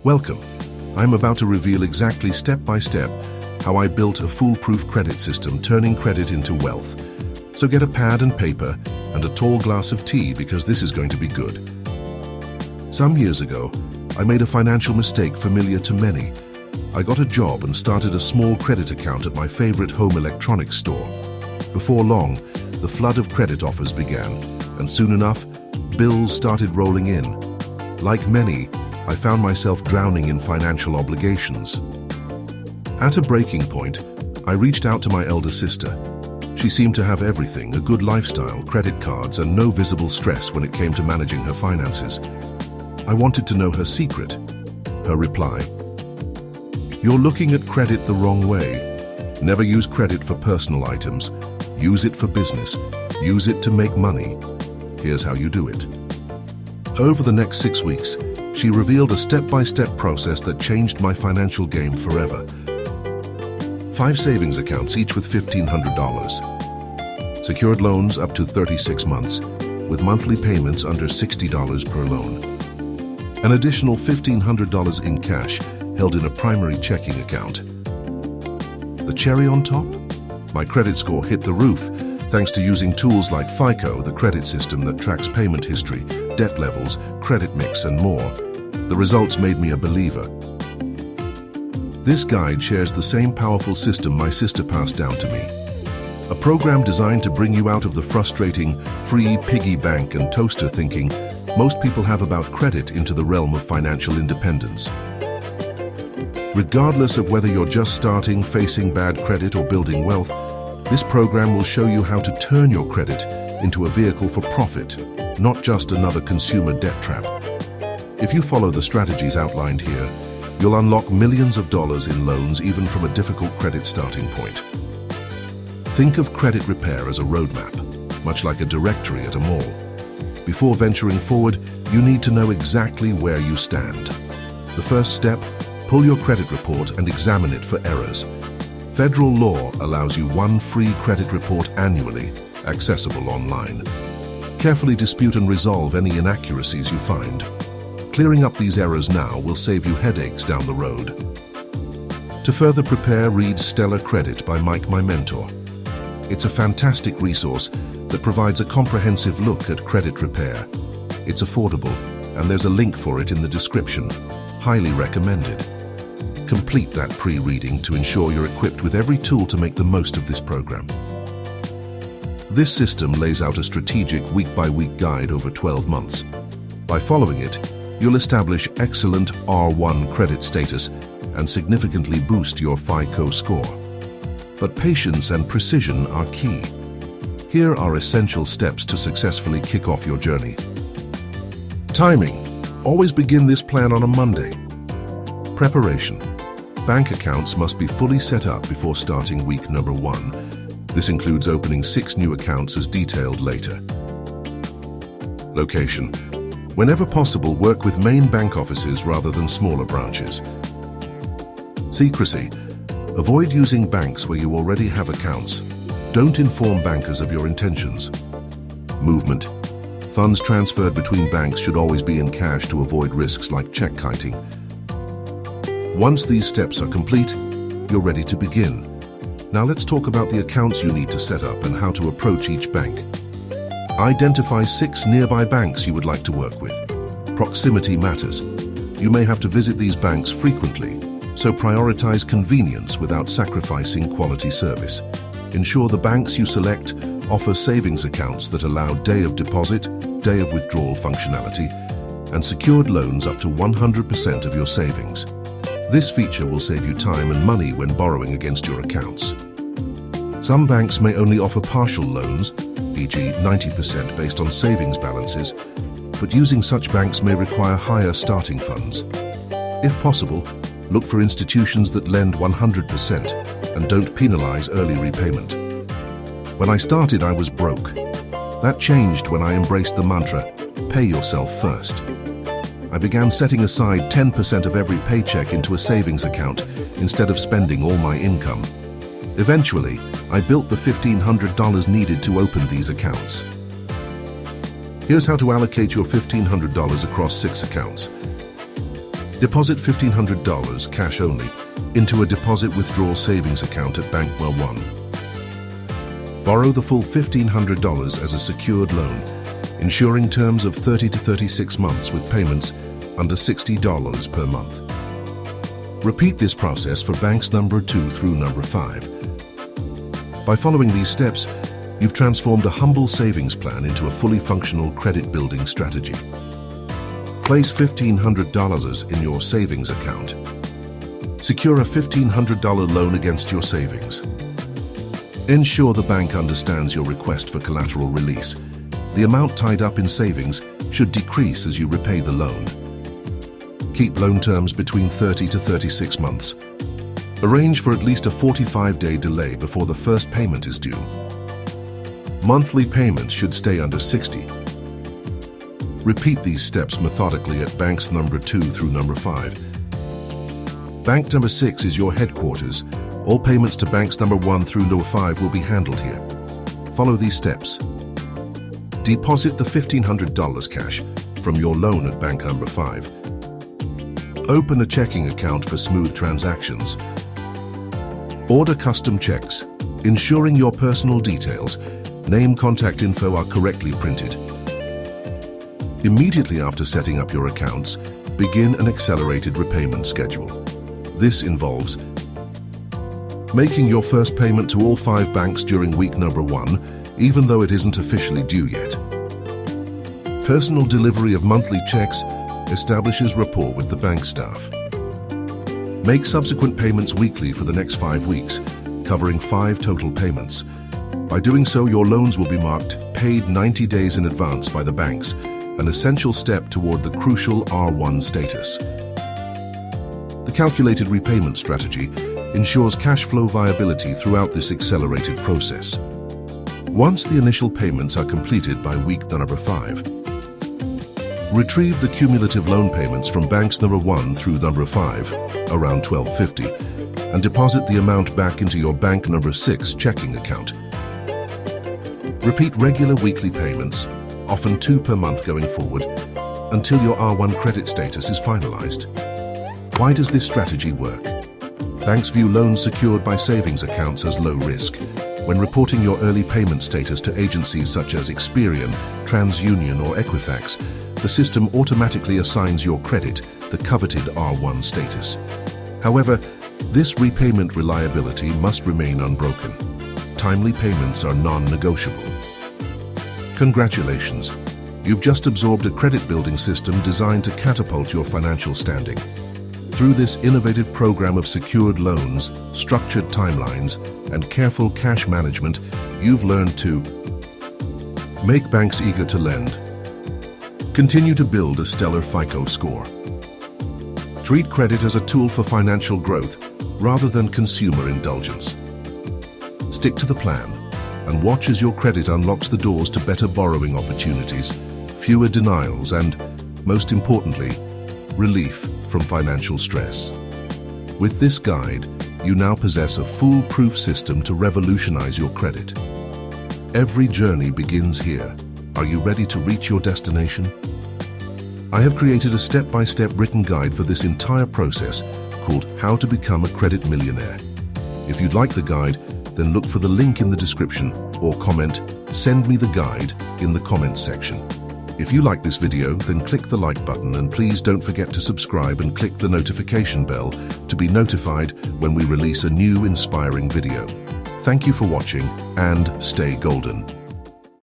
Welcome. I'm about to reveal exactly step by step how I built a foolproof credit system turning credit into wealth. So get a pad and paper and a tall glass of tea because this is going to be good. Some years ago, I made a financial mistake familiar to many. I got a job and started a small credit account at my favorite home electronics store. Before long, the flood of credit offers began, and soon enough, bills started rolling in. Like many, I found myself drowning in financial obligations. At a breaking point, I reached out to my elder sister. She seemed to have everything: a good lifestyle, credit cards, and no visible stress when it came to managing her finances. I wanted to know her secret. Her reply: "You're looking at credit the wrong way. Never use credit for personal items. Use it for business. Use it to make money. Here's how you do it." Over the next 6 weeks, she revealed a step-by-step process that changed my financial game forever. 5 savings accounts, each with $1,500. Secured loans up to 36 months, with monthly payments under $60 per loan. An additional $1,500 in cash held in a primary checking account. The cherry on top? My credit score hit the roof thanks to using tools like FICO, the credit system that tracks payment history, debt levels, credit mix, and more. The results made me a believer. This guide shares the same powerful system my sister passed down to me. A program designed to bring you out of the frustrating, free piggy bank and toaster thinking most people have about credit into the realm of financial independence. Regardless of whether you're just starting, facing bad credit, or building wealth, this program will show you how to turn your credit into a vehicle for profit, not just another consumer debt trap. If you follow the strategies outlined here, you'll unlock millions of dollars in loans even from a difficult credit starting point. Think of credit repair as a roadmap, much like a directory at a mall. Before venturing forward, you need to know exactly where you stand. The first step: pull your credit report and examine it for errors. Federal law allows you one free credit report annually, accessible online. Carefully dispute and resolve any inaccuracies you find. Clearing up these errors now will save you headaches down the road. To further prepare, read Stellar Credit by Mike, my mentor. It's a fantastic resource that provides a comprehensive look at credit repair. It's affordable, and there's a link for it in the description. Highly recommended. Complete that pre-reading to ensure you're equipped with every tool to make the most of this program. This system lays out a strategic week-by-week guide over 12 months. By following it, you'll establish excellent R1 credit status and significantly boost your FICO score. But patience and precision are key. Here are essential steps to successfully kick off your journey. Timing. Always begin this plan on a Monday. Preparation. Bank accounts must be fully set up before starting week number 1. This includes opening 6 new accounts as detailed later. Location. Whenever possible, work with main bank offices rather than smaller branches. Secrecy. Avoid using banks where you already have accounts. Don't inform bankers of your intentions. Movement. Funds transferred between banks should always be in cash to avoid risks like check kiting. Once these steps are complete, you're ready to begin. Now let's talk about the accounts you need to set up and how to approach each bank. Identify 6 nearby banks you would like to work with. Proximity matters. You may have to visit these banks frequently, so prioritize convenience without sacrificing quality service. Ensure the banks you select offer savings accounts that allow day of deposit, day of withdrawal functionality, and secured loans up to 100% of your savings. This feature will save you time and money when borrowing against your accounts. Some banks may only offer partial loans, e.g. 90% based on savings balances, but using such banks may require higher starting funds. If possible, look for institutions that lend 100% and don't penalize early repayment. When I started, I was broke. That changed when I embraced the mantra, pay yourself first. I began setting aside 10% of every paycheck into a savings account instead of spending all my income. Eventually, I built the $1,500 needed to open these accounts. Here's how to allocate your $1,500 across 6 accounts. Deposit $1,500, cash only, into a deposit withdrawal savings account at Bank Number 1. Borrow the full $1,500 as a secured loan, ensuring terms of 30 to 36 months with payments under $60 per month. Repeat this process for banks number 2 through number 5. By following these steps, you've transformed a humble savings plan into a fully functional credit-building strategy. Place $1,500 in your savings account. Secure a $1,500 loan against your savings. Ensure the bank understands your request for collateral release. The amount tied up in savings should decrease as you repay the loan. Keep loan terms between 30 to 36 months. Arrange for at least a 45-day delay before the first payment is due. Monthly payments should stay under 60. Repeat these steps methodically at banks number 2 through number 5. Bank number 6 is your headquarters. All payments to banks number 1 through number 5 will be handled here. Follow these steps. Deposit the $1,500 cash from your loan at bank number 5. Open a checking account for smooth transactions. Order custom checks, ensuring your personal details, name, contact info are correctly printed. Immediately after setting up your accounts, begin an accelerated repayment schedule. This involves making your first payment to all 5 banks during week number 1, even though it isn't officially due yet. Personal delivery of monthly checks establishes rapport with the bank staff. Make subsequent payments weekly for the next 5 weeks, covering 5 total payments. By doing so, your loans will be marked paid 90 days in advance by the banks, an essential step toward the crucial R1 status. The calculated repayment strategy ensures cash flow viability throughout this accelerated process. Once the initial payments are completed by week number 5, retrieve the cumulative loan payments from banks number 1 through number 5, around $1,250, and deposit the amount back into your bank number 6 checking account. Repeat regular weekly payments, often 2 per month going forward, until your R1 credit status is finalized. Why does this strategy work? Banks view loans secured by savings accounts as low risk. When reporting your early payment status to agencies such as Experian, TransUnion, or Equifax, the system automatically assigns your credit the coveted R1 status. However, this repayment reliability must remain unbroken. Timely payments are non-negotiable. Congratulations! You've just absorbed a credit-building system designed to catapult your financial standing. Through this innovative program of secured loans, structured timelines, and careful cash management, you've learned to make banks eager to lend, continue to build a stellar FICO score, treat credit as a tool for financial growth rather than consumer indulgence, stick to the plan, and watch as your credit unlocks the doors to better borrowing opportunities, fewer denials, and, most importantly, relief from financial stress. With this guide, you now possess a foolproof system to revolutionize your credit. Every journey begins here. Are you ready to reach your destination? I have created a step-by-step written guide for this entire process called How to Become a Credit Millionaire. If you'd like the guide, then look for the link in the description or comment, "Send me the guide" in the comments section. If you like this video, then click the like button, and please don't forget to subscribe and click the notification bell to be notified when we release a new inspiring video. Thank you for watching, and stay golden.